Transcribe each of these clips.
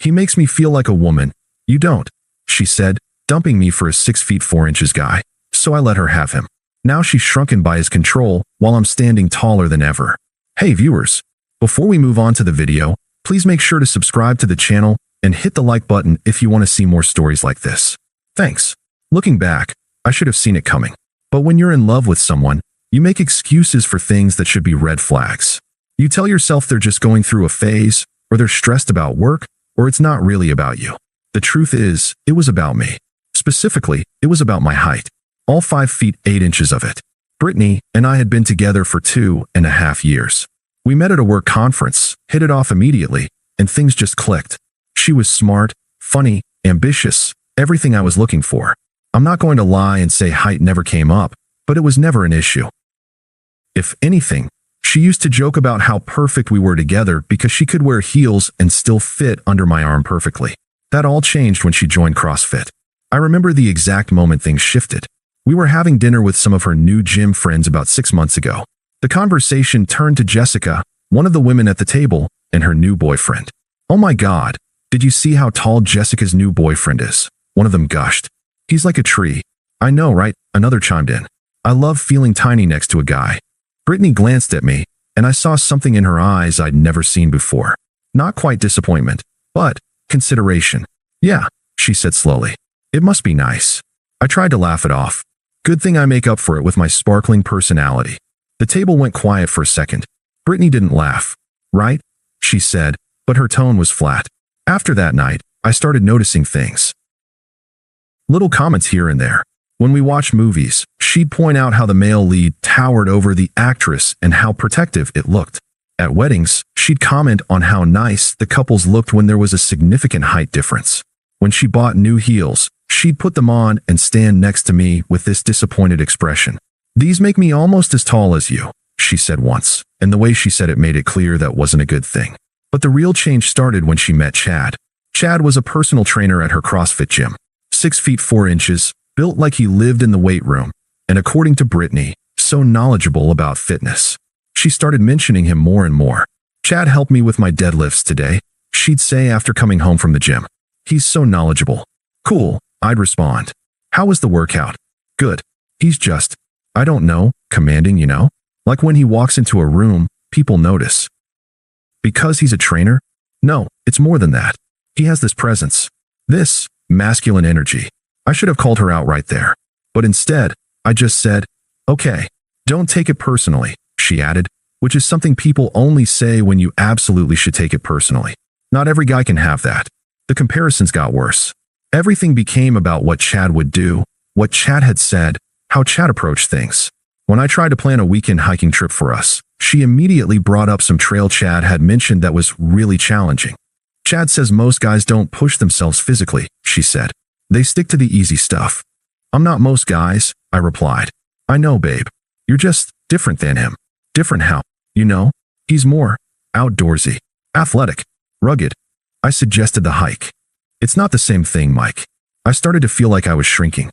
He makes me feel like a woman. You don't, she said, dumping me for a 6 feet 4 inches guy. So I let her have him. Now she's shrunken by his control while I'm standing taller than ever. Hey viewers, before we move on to the video, please make sure to subscribe to the channel and hit the like button if you want to see more stories like this. Thanks. Looking back, I should have seen it coming. But when you're in love with someone, you make excuses for things that should be red flags. You tell yourself they're just going through a phase, or they're stressed about work, or it's not really about you. The truth is, it was about me. Specifically, it was about my height. All 5 feet 8 inches of it. Brittany and I had been together for 2.5 years. We met at a work conference, hit it off immediately, and things just clicked. She was smart, funny, ambitious, everything I was looking for. I'm not going to lie and say height never came up, but it was never an issue. If anything, she used to joke about how perfect we were together because she could wear heels and still fit under my arm perfectly. That all changed when she joined CrossFit. I remember the exact moment things shifted. We were having dinner with some of her new gym friends about 6 months ago. The conversation turned to Jessica, one of the women at the table, and her new boyfriend. Oh my God, did you see how tall Jessica's new boyfriend is? One of them gushed. He's like a tree. I know, right? Another chimed in. I love feeling tiny next to a guy. Brittany glanced at me, and I saw something in her eyes I'd never seen before. Not quite disappointment, but consideration. Yeah, she said slowly. It must be nice. I tried to laugh it off. Good thing I make up for it with my sparkling personality. The table went quiet for a second. Brittany didn't laugh. Right? She said, but her tone was flat. After that night, I started noticing things. Little comments here and there. When we watched movies, she'd point out how the male lead towered over the actress and how protective it looked. At weddings, she'd comment on how nice the couples looked when there was a significant height difference. When she bought new heels, she'd put them on and stand next to me with this disappointed expression. These make me almost as tall as you, she said once, and the way she said it made it clear that wasn't a good thing. But the real change started when she met Chad. Chad was a personal trainer at her CrossFit gym. 6 feet 4 inches, built like he lived in the weight room, and according to Brittany, so knowledgeable about fitness. She started mentioning him more and more. Chad helped me with my deadlifts today, she'd say after coming home from the gym. He's so knowledgeable. Cool, I'd respond. How was the workout? Good. He's just, I don't know, commanding, you know? Like when he walks into a room, people notice. Because he's a trainer? No, it's more than that. He has this presence. This masculine energy. I should have called her out right there. But instead, I just said, okay, don't take it personally, she added, which is something people only say when you absolutely should take it personally. Not every guy can have that. The comparisons got worse. Everything became about what Chad would do, what Chad had said, how Chad approached things. When I tried to plan a weekend hiking trip for us, she immediately brought up some trail Chad had mentioned that was really challenging. Chad says most guys don't push themselves physically, she said. They stick to the easy stuff. I'm not most guys, I replied. I know, babe. You're just different than him. Different how? You know, he's more outdoorsy, athletic, rugged. I suggested the hike. It's not the same thing, Mike. I started to feel like I was shrinking.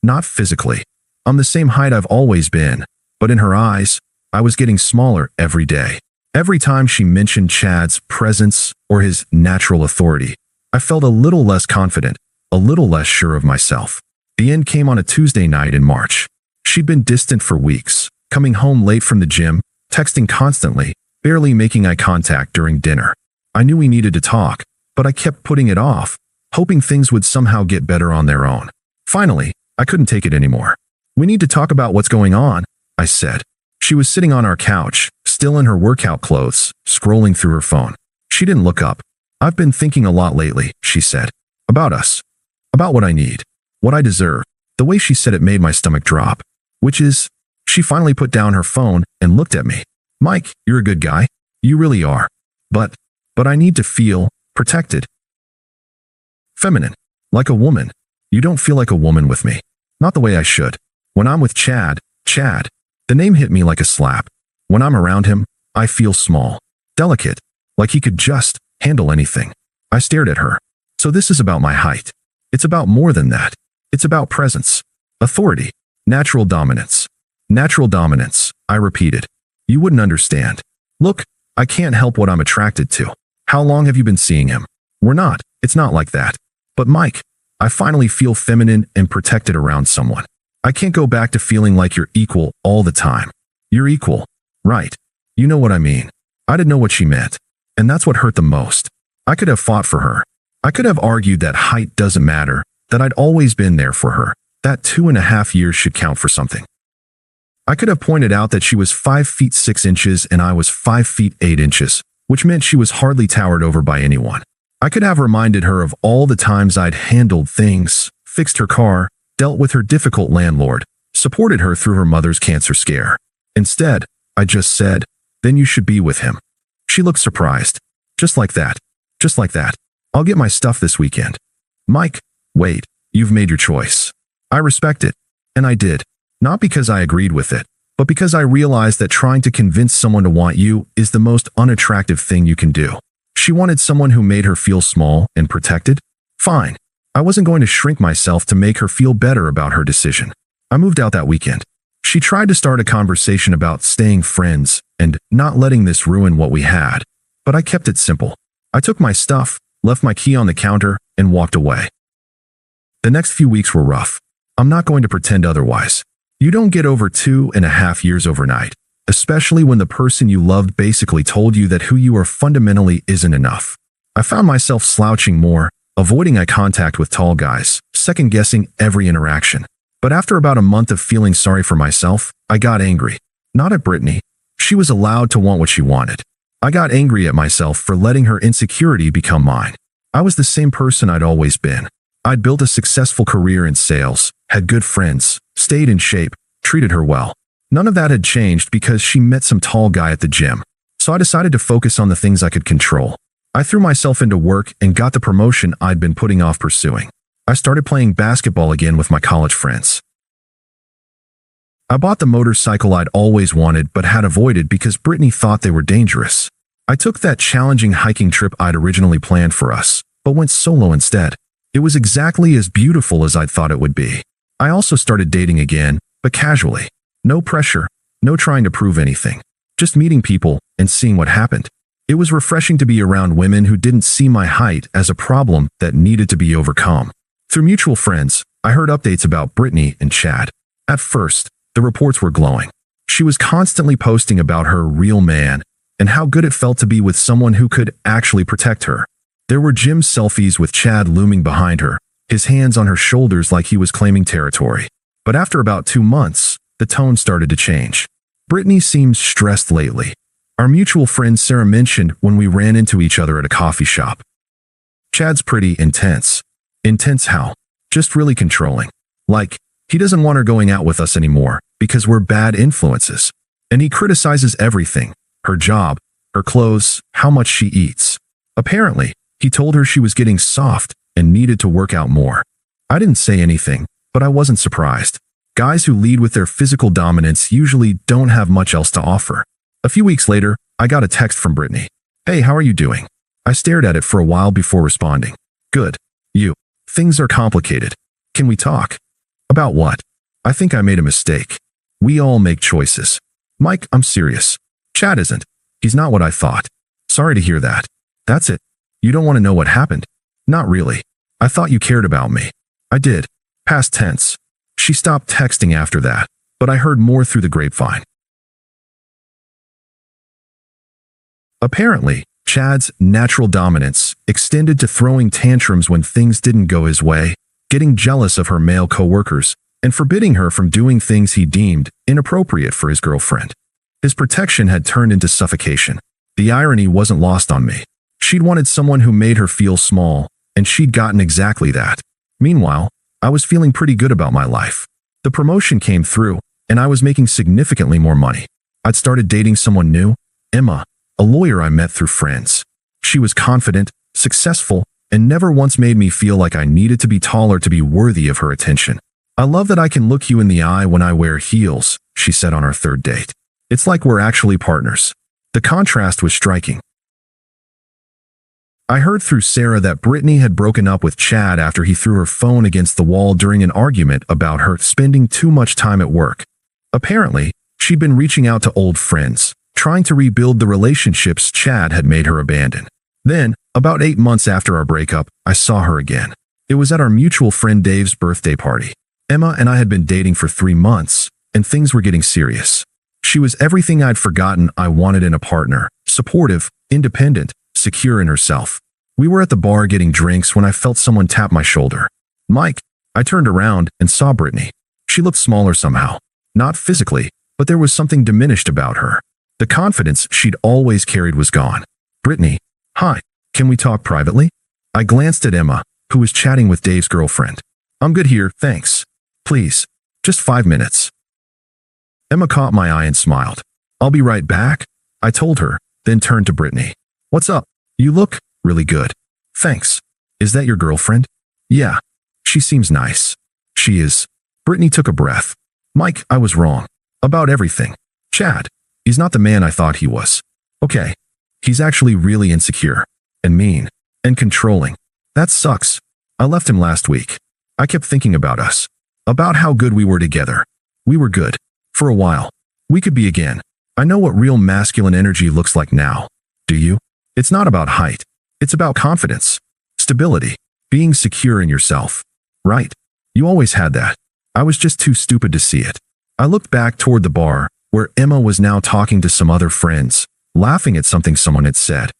Not physically. I'm the same height I've always been, but in her eyes, I was getting smaller every day. Every time she mentioned Chad's presence or his natural authority, I felt a little less confident, a little less sure of myself. The end came on a Tuesday night in March. She'd been distant for weeks, coming home late from the gym, texting constantly, barely making eye contact during dinner. I knew we needed to talk, but I kept putting it off, hoping things would somehow get better on their own. Finally, I couldn't take it anymore. We need to talk about what's going on, I said. She was sitting on our couch, still in her workout clothes, scrolling through her phone. She didn't look up. I've been thinking a lot lately, she said. About us. About what I need. What I deserve. The way she said it made my stomach drop. Which is, she finally put down her phone and looked at me. Mike, you're a good guy. You really are. But I need to feel protected. Feminine. Like a woman. You don't feel like a woman with me. Not the way I should. When I'm with Chad, the name hit me like a slap. When I'm around him, I feel small. Delicate. Like he could just handle anything. I stared at her. So this is about my height. It's about more than that. It's about presence. Authority. Natural dominance. Natural dominance, I repeated. You wouldn't understand. Look, I can't help what I'm attracted to. How long have you been seeing him? We're not. It's not like that. But Mike, I finally feel feminine and protected around someone. I can't go back to feeling like you're equal all the time. You're equal. Right. You know what I mean. I didn't know what she meant. And that's what hurt the most. I could have fought for her. I could have argued that height doesn't matter, that I'd always been there for her, that 2.5 years should count for something. I could have pointed out that she was 5 feet 6 inches and I was 5 feet 8 inches, which meant she was hardly towered over by anyone. I could have reminded her of all the times I'd handled things, fixed her car, dealt with her difficult landlord, supported her through her mother's cancer scare. Instead, I just said, then you should be with him. She looked surprised. Just like that. Just like that. I'll get my stuff this weekend. Mike, wait, you've made your choice. I respect it. And I did. Not because I agreed with it, but because I realized that trying to convince someone to want you is the most unattractive thing you can do. She wanted someone who made her feel small and protected? Fine. I wasn't going to shrink myself to make her feel better about her decision. I moved out that weekend. She tried to start a conversation about staying friends and not letting this ruin what we had, but I kept it simple. I took my stuff, left my key on the counter, and walked away. The next few weeks were rough. I'm not going to pretend otherwise. You don't get over 2.5 years overnight, especially when the person you loved basically told you that who you are fundamentally isn't enough. I found myself slouching more, avoiding eye contact with tall guys, second-guessing every interaction. But after about a month of feeling sorry for myself, I got angry. Not at Brittany. She was allowed to want what she wanted. I got angry at myself for letting her insecurity become mine. I was the same person I'd always been. I'd built a successful career in sales, had good friends, stayed in shape, treated her well. None of that had changed because she met some tall guy at the gym. So I decided to focus on the things I could control. I threw myself into work and got the promotion I'd been putting off pursuing. I started playing basketball again with my college friends. I bought the motorcycle I'd always wanted but had avoided because Brittany thought they were dangerous. I took that challenging hiking trip I'd originally planned for us, but went solo instead. It was exactly as beautiful as I'd thought it would be. I also started dating again, but casually. No pressure, no trying to prove anything. Just meeting people and seeing what happened. It was refreshing to be around women who didn't see my height as a problem that needed to be overcome. Through mutual friends, I heard updates about Brittany and Chad. At first, the reports were glowing. She was constantly posting about her real man and how good it felt to be with someone who could actually protect her. There were gym selfies with Chad looming behind her, his hands on her shoulders like he was claiming territory. But after about 2 months, the tone started to change. Brittany seems stressed lately. Our mutual friend Sarah mentioned when we ran into each other at a coffee shop. Chad's pretty intense. Intense how? Just really controlling. Like, he doesn't want her going out with us anymore because we're bad influences. And he criticizes everything. Her job, her clothes, how much she eats. Apparently, he told her she was getting soft and needed to work out more. I didn't say anything, but I wasn't surprised. Guys who lead with their physical dominance usually don't have much else to offer. A few weeks later, I got a text from Brittany. Hey, how are you doing? I stared at it for a while before responding. Good. You. Things are complicated. Can we talk? About what? I think I made a mistake. We all make choices. Mike, I'm serious. Chad isn't. He's not what I thought. Sorry to hear that. That's it. You don't want to know what happened? Not really. I thought you cared about me. I did. Past tense. She stopped texting after that, but I heard more through the grapevine. Apparently, Chad's natural dominance extended to throwing tantrums when things didn't go his way, getting jealous of her male coworkers, and forbidding her from doing things he deemed inappropriate for his girlfriend. His protection had turned into suffocation. The irony wasn't lost on me. She'd wanted someone who made her feel small, and she'd gotten exactly that. Meanwhile, I was feeling pretty good about my life. The promotion came through, and I was making significantly more money. I'd started dating someone new, Emma, a lawyer I met through friends. She was confident, successful, and never once made me feel like I needed to be taller to be worthy of her attention. I love that I can look you in the eye when I wear heels, she said on our third date. It's like we're actually partners. The contrast was striking. I heard through Sarah that Brittany had broken up with Chad after he threw her phone against the wall during an argument about her spending too much time at work. Apparently, she'd been reaching out to old friends, trying to rebuild the relationships Chad had made her abandon. Then, about 8 months after our breakup, I saw her again. It was at our mutual friend Dave's birthday party. Emma and I had been dating for 3 months, and things were getting serious. She was everything I'd forgotten I wanted in a partner: supportive, independent, secure in herself. We were at the bar getting drinks when I felt someone tap my shoulder. Mike. I turned around and saw Brittany. She looked smaller somehow. Not physically, but there was something diminished about her. The confidence she'd always carried was gone. Brittany. Hi. Can we talk privately? I glanced at Emma, who was chatting with Dave's girlfriend. I'm good here, thanks. Please. Just 5 minutes. Emma caught my eye and smiled. I'll be right back, I told her, then turned to Brittany. What's up? You look really good. Thanks. Is that your girlfriend? Yeah. She seems nice. She is. Brittany took a breath. Mike, I was wrong. About everything. Chad. He's not the man I thought he was. Okay. He's actually really insecure. And mean. And controlling. That sucks. I left him last week. I kept thinking about us. About how good we were together. We were good. For a while. We could be again. I know what real masculine energy looks like now. Do you? It's not about height. It's about confidence. Stability. Being secure in yourself. Right. You always had that. I was just too stupid to see it. I looked back toward the bar, where Emma was now talking to some other friends, laughing at something someone had said.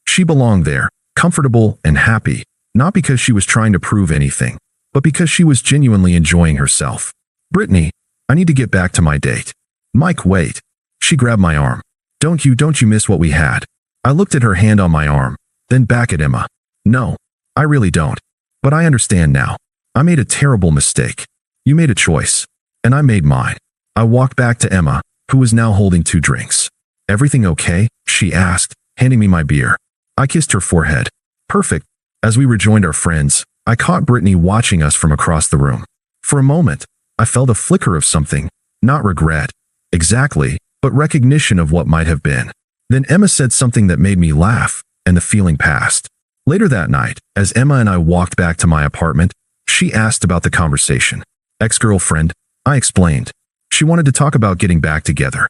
She belonged there, comfortable and happy, not because she was trying to prove anything, but because she was genuinely enjoying herself. Brittany, I need to get back to my date. Mike, wait. She grabbed my arm. Don't you miss what we had? I looked at her hand on my arm, then back at Emma. No, I really don't. But I understand now. I made a terrible mistake. You made a choice. And I made mine. I walked back to Emma, who was now holding 2 drinks. Everything okay? She asked, handing me my beer. I kissed her forehead. Perfect. As we rejoined our friends, I caught Brittany watching us from across the room. For a moment, I felt a flicker of something, not regret, exactly, but recognition of what might have been. Then Emma said something that made me laugh, and the feeling passed. Later that night, as Emma and I walked back to my apartment, she asked about the conversation. Ex-girlfriend, I explained. She wanted to talk about getting back together.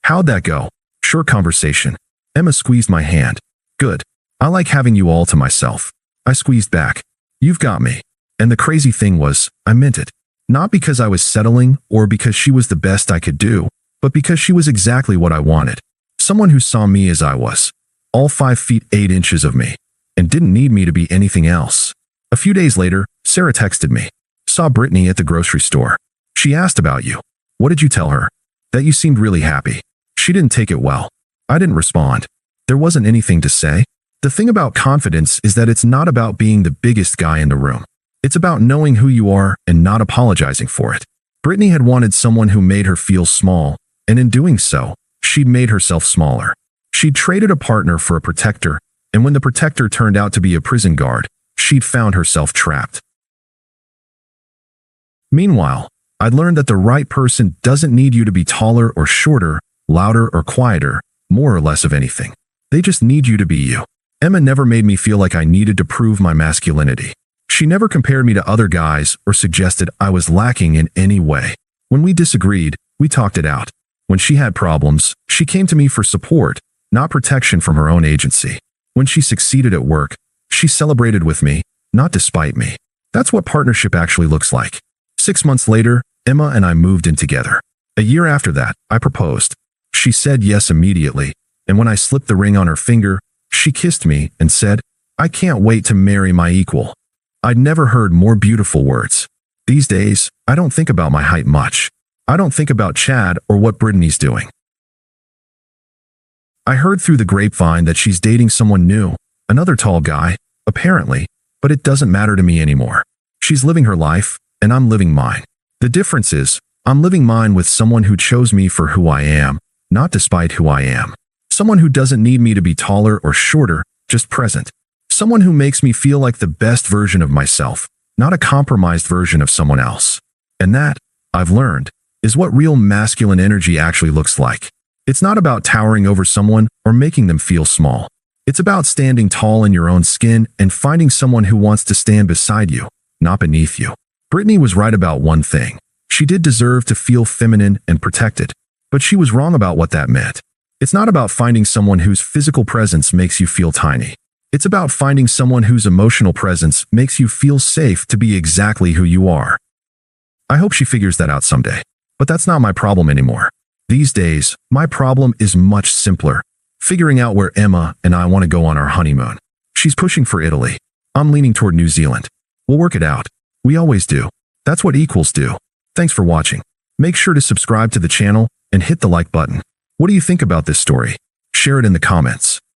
How'd that go? Short conversation. Emma squeezed my hand. Good. I like having you all to myself. I squeezed back. You've got me. And the crazy thing was, I meant it. Not because I was settling or because she was the best I could do, but because she was exactly what I wanted. Someone who saw me as I was. All 5 feet 8 inches of me, and didn't need me to be anything else. A few days later, Sarah texted me. Saw Brittany at the grocery store. She asked about you. What did you tell her? That you seemed really happy. She didn't take it well. I didn't respond. There wasn't anything to say. The thing about confidence is that it's not about being the biggest guy in the room. It's about knowing who you are and not apologizing for it. Brittany had wanted someone who made her feel small, and in doing so, she'd made herself smaller. She'd traded a partner for a protector, and when the protector turned out to be a prison guard, she'd found herself trapped. Meanwhile, I'd learned that the right person doesn't need you to be taller or shorter, louder or quieter, more or less of anything. They just need you to be you. Emma never made me feel like I needed to prove my masculinity. She never compared me to other guys or suggested I was lacking in any way. When we disagreed, we talked it out. When she had problems, she came to me for support, not protection from her own agency. When she succeeded at work, she celebrated with me, not despite me. That's what partnership actually looks like. 6 months later, Emma and I moved in together. A year after that, I proposed. She said yes immediately, and when I slipped the ring on her finger, she kissed me and said, I can't wait to marry my equal. I'd never heard more beautiful words. These days, I don't think about my height much. I don't think about Chad or what Brittany's doing. I heard through the grapevine that she's dating someone new, another tall guy, apparently, but it doesn't matter to me anymore. She's living her life, and I'm living mine. The difference is, I'm living mine with someone who chose me for who I am, not despite who I am. Someone who doesn't need me to be taller or shorter, just present. Someone who makes me feel like the best version of myself, not a compromised version of someone else. And that, I've learned, is what real masculine energy actually looks like. It's not about towering over someone or making them feel small. It's about standing tall in your own skin and finding someone who wants to stand beside you, not beneath you. Brittany was right about one thing. She did deserve to feel feminine and protected, but she was wrong about what that meant. It's not about finding someone whose physical presence makes you feel tiny. It's about finding someone whose emotional presence makes you feel safe to be exactly who you are. I hope she figures that out someday. But that's not my problem anymore. These days, my problem is much simpler. Figuring out where Emma and I want to go on our honeymoon. She's pushing for Italy. I'm leaning toward New Zealand. We'll work it out. We always do. That's what equals do. Thanks for watching. Make sure to subscribe to the channel and hit the like button. What do you think about this story? Share it in the comments.